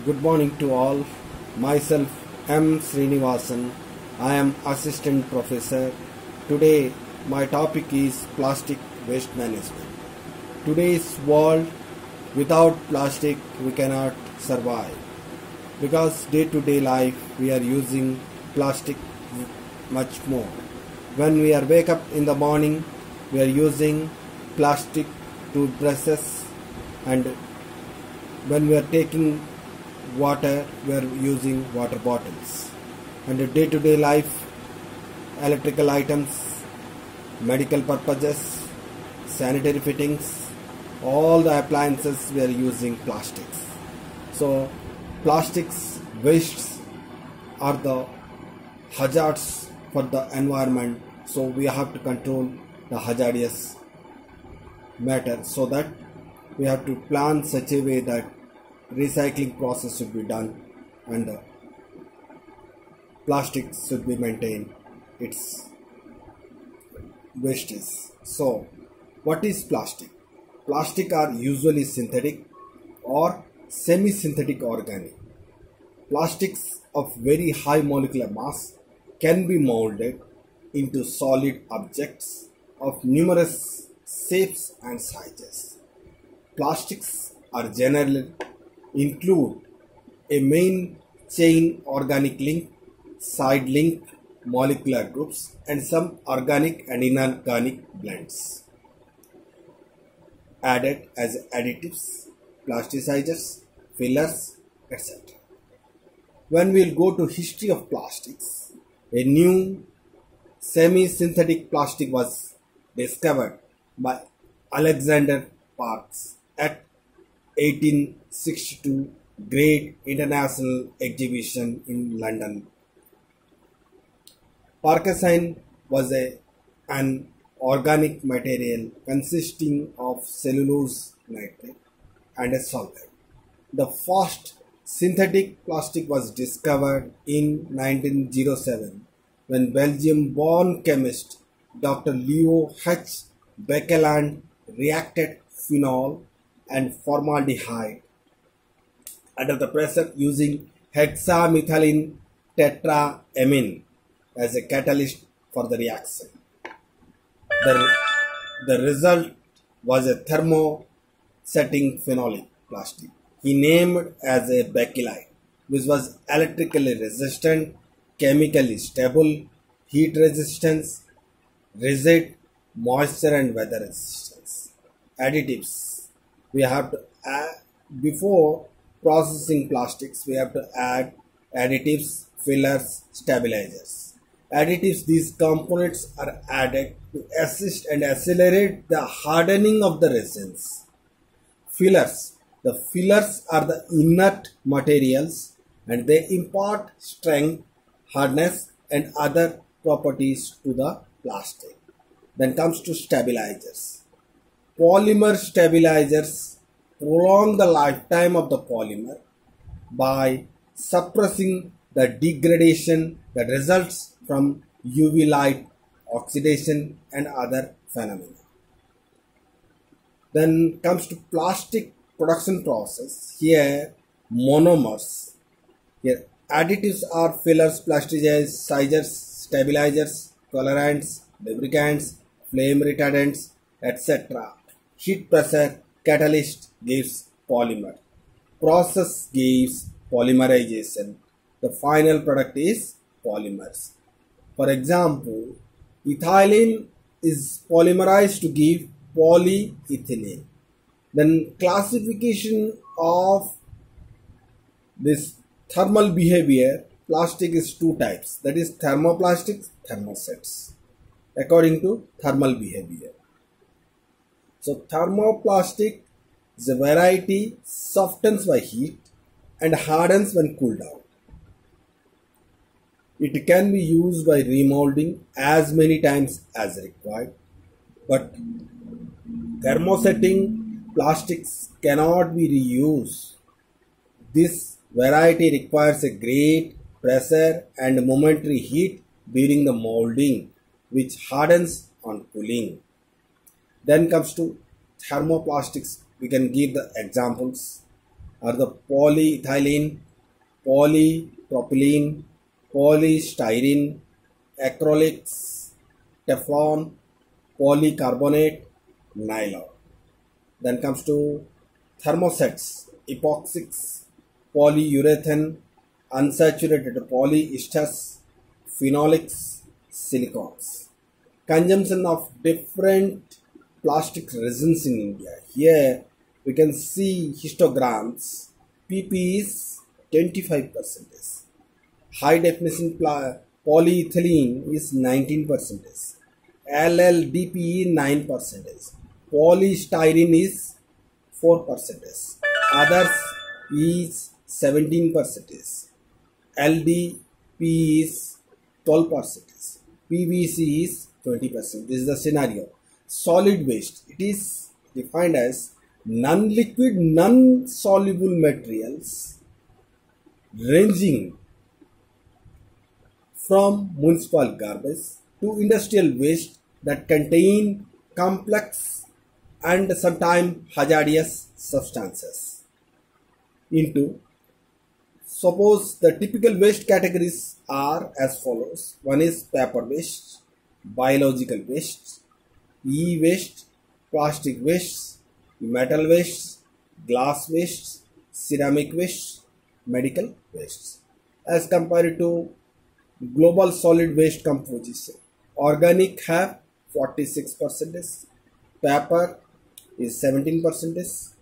Good morning to all. Myself M. Srinivasan. I am Assistant Professor. Today my topic is plastic waste management. Today's world, without plastic we cannot survive because day to day life we are using plastic much more. When we are wake up in the morning we are using plastic toothbrushes, and when we are taking water we are using water bottles, and day to day life electrical items, medical purposes, sanitary fittings, all the appliances we are using plastics. So plastics wastes are the hazards for the environment, so we have to control the hazardous matter, so that we have to plan such a way that recycling process should be done and the plastic should be maintained its wastage. So what is plastic? Plastic are usually synthetic or semi-synthetic organic. Plastics of very high molecular mass can be molded into solid objects of numerous shapes and sizes. Plastics are generally include a main chain organic link, side link, molecular groups, and some organic and inorganic blends added as additives, plasticizers, fillers, etc. When we will go to history of plastics, a new semi-synthetic plastic was discovered by Alexander Parkes at 1862 Great International Exhibition in London. Parkesine was an organic material consisting of cellulose nitrate and a solvent. The first synthetic plastic was discovered in 1907 when Belgium-born chemist Dr. Leo H. Baekeland reacted phenol and formaldehyde under the pressure using hexamethylene tetraamine as a catalyst for the reaction. The result was a thermosetting phenolic plastic he named as a bakelite, which was electrically resistant, chemically stable, heat resistance, rigid, moisture and weather resistance. Additives. We have to add, before processing plastics, we have to add additives, fillers, stabilizers. Additives, these components are added to assist and accelerate the hardening of the resins. Fillers. The fillers are the inert materials and they impart strength, hardness and other properties to the plastic. Then comes to stabilizers. Polymer stabilizers prolong the lifetime of the polymer by suppressing the degradation that results from UV light, oxidation and other phenomena. Then comes to plastic production process. Here monomers. Here additives are fillers, plasticizers, stabilizers, colorants, lubricants, flame retardants, etc. Heat pressure catalyst gives polymer. Process gives polymerization. The final product is polymers. For example, ethylene is polymerized to give polyethylene. Then classification of this thermal behavior, plastic is two types, that is thermoplastics, thermosets, according to thermal behavior. So thermoplastic is a variety softens by heat and hardens when cooled down. It can be used by remolding as many times as required, but thermosetting plastics cannot be reused. This variety requires a great pressure and momentary heat during the molding, which hardens on cooling. Then comes to thermoplastics. We can give the examples are the polyethylene, polypropylene, polystyrene, acrylics, Teflon, polycarbonate, nylon. Then comes to thermosets, epoxies, polyurethane, unsaturated polyesters, phenolics, silicones. Consumption of different plastic resins in India. Here we can see histograms. PP is 25%. High definition polyethylene is 19%. LLDPE 9%. Polystyrene is 4%. Others is 17%. LDPE is 12%. PVC is 20%. This is the scenario. Solid waste. It is defined as non-liquid, non-soluble materials ranging from municipal garbage to industrial waste that contain complex and sometimes hazardous substances. Into suppose the typical waste categories are as follows. One is paper waste, biological waste, e-waste, plastic waste, metal waste, glass waste, ceramic waste, medical waste. As compared to global solid waste composition, organic have 46%, paper is 17%,